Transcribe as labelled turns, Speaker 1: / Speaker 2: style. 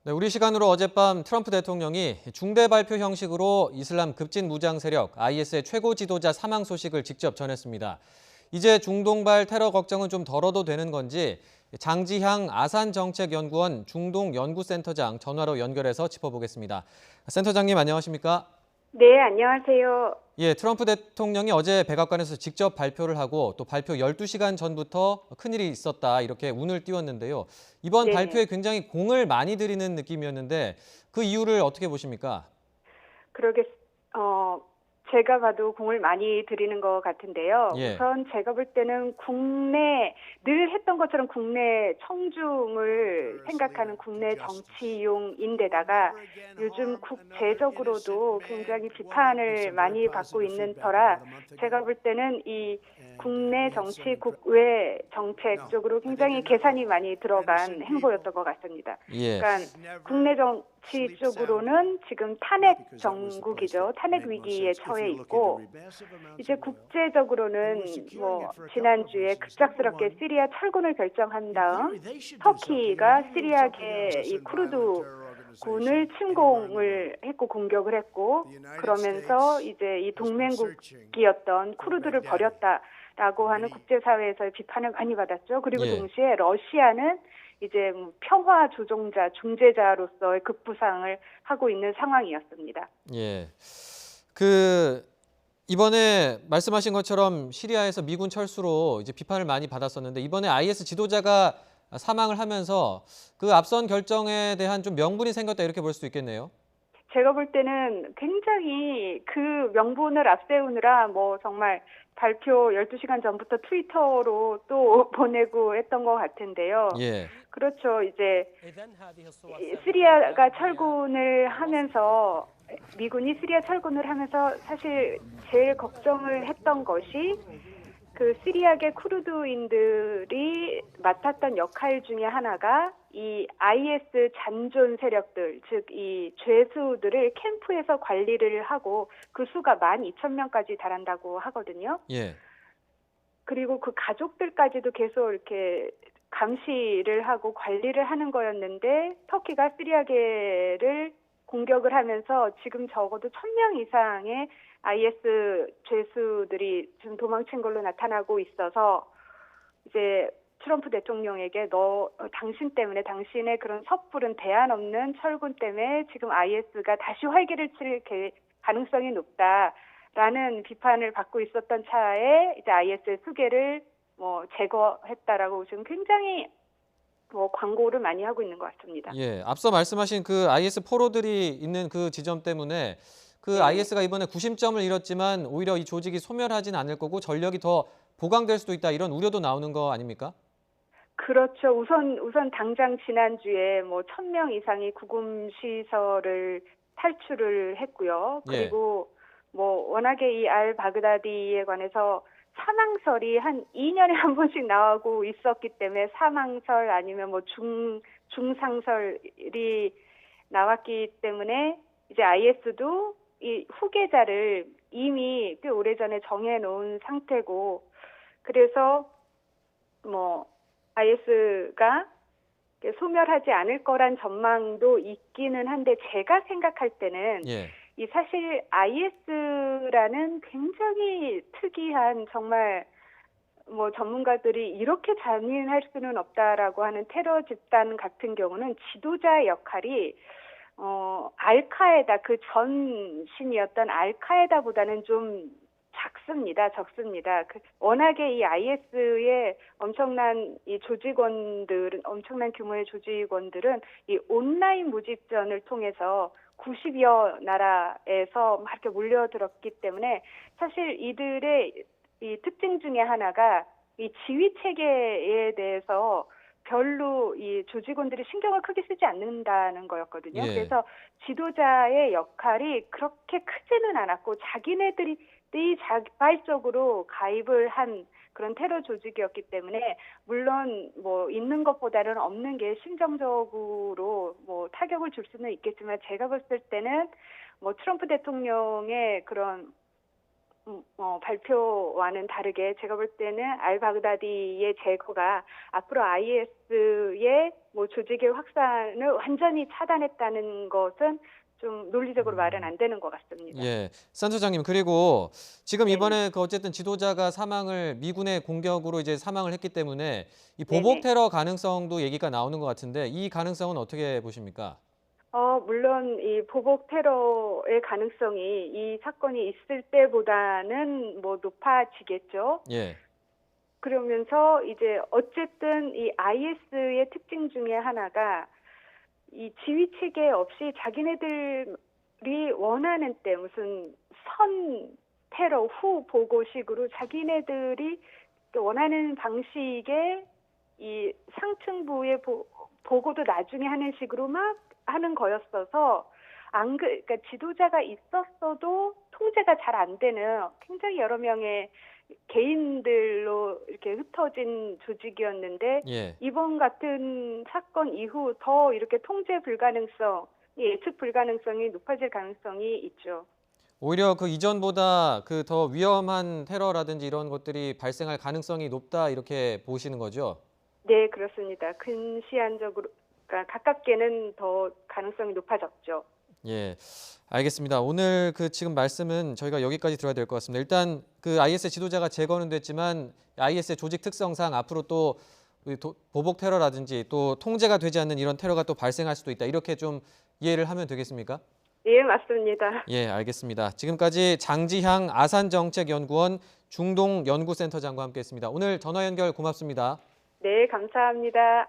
Speaker 1: 네, 우리 시간으로 어젯밤 트럼프 대통령이 중대 발표 형식으로 이슬람 급진 무장 세력 IS의 최고 지도자 사망 소식을 직접 전했습니다. 이제 중동발 테러 걱정은 좀 덜어도 되는 건지 장지향 아산정책연구원 중동연구센터장 전화로 연결해서 짚어보겠습니다. 센터장님 안녕하십니까?
Speaker 2: 네, 안녕하세요.
Speaker 1: 예, 트럼프 대통령이 어제 백악관에서 직접 발표를 하고 또 발표 12시간 전부터 큰일이 있었다 이렇게 운을 띄웠는데요. 이번
Speaker 2: 네네.
Speaker 1: 발표에 굉장히 공을 많이 들이는 느낌이었는데 그 이유를 어떻게 보십니까?
Speaker 2: 그러게, 어, 제가 봐도 공을 많이 들이는 것 같은데요.
Speaker 1: 예,
Speaker 2: 우선 제가 볼 때는 늘 했던 것처럼 국내 청중을 생각하는 국내 정치용인데다가 요즘 국제적으로도 굉장히 비판을 많이 받고 있는 터라 제가 볼 때는 이 국내 정치, 국외 정책 쪽으로 굉장히 계산이 많이 들어간 행보였던 것 같습니다.
Speaker 1: 예,
Speaker 2: 그러니까 국내 정치 쪽으로는 지금 탄핵 정국이죠. 탄핵 위기에 처해 있고 이제 국제적으로는 뭐 지난주에 급작스럽게 시리아 철군을 결정한 다음 터키가 시리아계 이 쿠르드 군을 침공을 했고 공격을 했고 그러면서 이제 이 동맹국이었던 쿠르드를 버렸다라고 하는 국제사회에서의 비판을 많이 받았죠. 그리고
Speaker 1: 예,
Speaker 2: 동시에 러시아는 이제 평화 조종자, 중재자로서의 급부상을 하고 있는 상황이었습니다.
Speaker 1: 예. 이번에 말씀하신 것처럼 시리아에서 미군 철수로 이제 비판을 많이 받았었는데 이번에 IS 지도자가 사망을 하면서 그 앞선 결정에 대한 좀 명분이 생겼다 이렇게 볼 수 있겠네요.
Speaker 2: 제가 볼 때는 굉장히 그 명분을 앞세우느라 뭐 정말 발표 12시간 전부터 트위터로 또 보내고 했던 것 같은데요.
Speaker 1: 예,
Speaker 2: 그렇죠. 이제 시리아가 철군을 하면서 미군이 시리아 철군을 하면서 사실 제일 걱정을 했던 것이 그 시리아계 쿠르드인들이 맡았던 역할 중에 하나가 이 IS 잔존 세력들, 즉 이 죄수들을 캠프에서 관리를 하고 그 수가 12,000명까지 달한다고 하거든요.
Speaker 1: 예,
Speaker 2: 그리고 그 가족들까지도 계속 이렇게 감시를 하고 관리를 하는 거였는데 터키가 시리아계를 공격을 하면서 지금 적어도 1,000명 이상의 IS 죄수들이 지금 도망친 걸로 나타나고 있어서 이제 트럼프 대통령에게 당신 때문에 당신의 그런 섣부른 대안 없는 철군 때문에 지금 IS가 다시 활개를 칠 가능성이 높다라는 비판을 받고 있었던 차에 이제 IS의 수계를 뭐 제거했다라고 지금 굉장히 뭐 광고를 많이 하고 있는 것 같습니다.
Speaker 1: 예. 앞서 말씀하신 그 IS 포로들이 있는 그 지점 때문에 그
Speaker 2: 네네.
Speaker 1: IS가 이번에 구심점을 잃었지만 오히려 이 조직이 소멸하진 않을 거고 전력이 더 보강될 수도 있다 이런 우려도 나오는 거 아닙니까?
Speaker 2: 그렇죠. 우선 당장 지난주에 뭐 1,000명 이상이 구금 시설을 탈출을 했고요.
Speaker 1: 예,
Speaker 2: 그리고 뭐 워낙에 이 알 바그다디에 관해서 사망설이 한 2년에 한 번씩 나오고 있었기 때문에 사망설 아니면 뭐 중상설이 나왔기 때문에 이제 IS도 이 후계자를 이미 꽤 오래전에 정해놓은 상태고 그래서 뭐 IS가 소멸하지 않을 거란 전망도 있기는 한데 제가 생각할 때는
Speaker 1: 예,
Speaker 2: 이 사실 IS라는 굉장히 특이한 정말 뭐 전문가들이 이렇게 잔인할 수는 없다라고 하는 테러 집단 같은 경우는 지도자의 역할이 알카에다 그 전신이었던 알카에다보다는 좀 적습니다. 워낙에 이 IS의 엄청난 규모의 조직원들은 이 온라인 모집전을 통해서 90여 나라에서 막 이렇게 몰려들었기 때문에 사실 이들의 이 특징 중에 하나가 이 지휘 체계에 대해서 별로 이 조직원들이 신경을 크게 쓰지 않는다는 거였거든요.
Speaker 1: 예,
Speaker 2: 그래서 지도자의 역할이 그렇게 크지는 않았고 자기네들이 자발적으로 가입을 한 그런 테러 조직이었기 때문에 물론 뭐 있는 것보다는 없는 게 심정적으로 뭐 타격을 줄 수는 있겠지만 제가 봤을 때는 뭐 트럼프 대통령의 그런 발표와는 다르게 제가 볼 때는 알바그다디의 제거가 앞으로 IS의 뭐 조직의 확산을 완전히 차단했다는 것은 좀 논리적으로 말은 안 되는 것 같습니다.
Speaker 1: 예, 산 소장님 그리고 지금
Speaker 2: 네네.
Speaker 1: 이번에 그 어쨌든 지도자가 사망을 미군의 공격으로 이제 사망을 했기 때문에 이 보복
Speaker 2: 네네.
Speaker 1: 테러 가능성도 얘기가 나오는 것 같은데 이 가능성은 어떻게 보십니까?
Speaker 2: 물론 이 보복 테러의 가능성이 이 사건이 있을 때보다는 뭐 높아지겠죠.
Speaker 1: 예,
Speaker 2: 그러면서 이제 어쨌든 이 IS의 특징 중에 하나가 이 지휘 체계 없이 자기네들이 원하는 때 무슨 선 테러 후 보고식으로 자기네들이 원하는 방식의 이 상층부의 보고도 나중에 하는 식으로 막 하는 거였어서 그러니까 지도자가 있었어도 통제가 잘 안 되는 굉장히 여러 명의 개인들로 이렇게 흩어진 조직이었는데
Speaker 1: 예.
Speaker 2: 이번 같은 사건 이후 더 이렇게 통제 불가능성, 예측 불가능성이 높아질 가능성이 있죠.
Speaker 1: 오히려 그 이전보다 그 더 위험한 테러라든지 이런 것들이 발생할 가능성이 높다 이렇게 보시는 거죠?
Speaker 2: 네, 그렇습니다. 근시안적으로, 그러니까 가깝게는 더 가능성이 높아졌죠.
Speaker 1: 예, 알겠습니다. 오늘 그 지금 말씀은 저희가 여기까지 들어야 될 것 같습니다. 일단 그 IS 지도자가 제거는 됐지만 IS의 조직 특성상 앞으로 또 보복 테러라든지 또 통제가 되지 않는 이런 테러가 또 발생할 수도 있다. 이렇게 좀 이해를 하면 되겠습니까?
Speaker 2: 예, 맞습니다.
Speaker 1: 예, 알겠습니다. 지금까지 장지향 아산정책연구원 중동연구센터장과 함께했습니다. 오늘 전화 연결 고맙습니다.
Speaker 2: 네, 감사합니다.